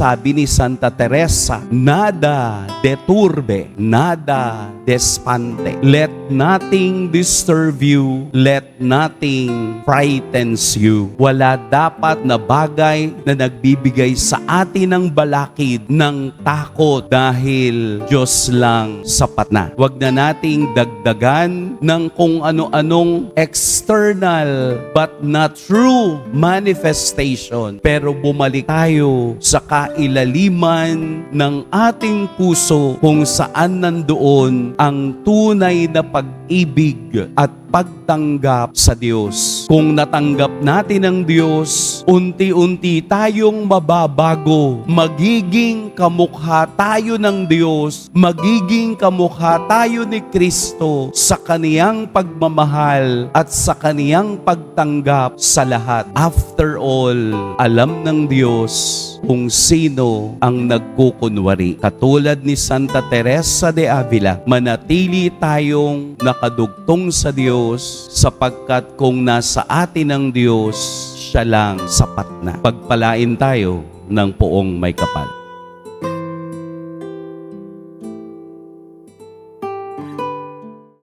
Sabi ni Santa Teresa, nada deturbe, nada despante. Let nothing disturb you, let nothing frightens you. Wala dapat na bagay na nagbibigay sa atin ng balakid ng takot dahil Diyos lang sapat na. Huwag na nating dagdagan ng kung ano-anong external but not true manifestation. Pero bumalik tayo sa kailaliman ng ating puso kung saan nandoon ang tunay na pag-ibig at pagtanggap sa Diyos. Kung natanggap natin ang Diyos, unti-unti tayong mababago. Magiging kamukha tayo ng Diyos. Magiging kamukha tayo ni Kristo sa kaniyang pagmamahal at sa kaniyang pagtanggap sa lahat. After all, alam ng Diyos kung sino ang nagkukunwari. Katulad ni Santa Teresa de Avila, manatili tayong nakadugtong sa Diyos sapagkat kung nasa atin ang Diyos, siya lang sapat na. Pagpalain tayo ng poong may kapal.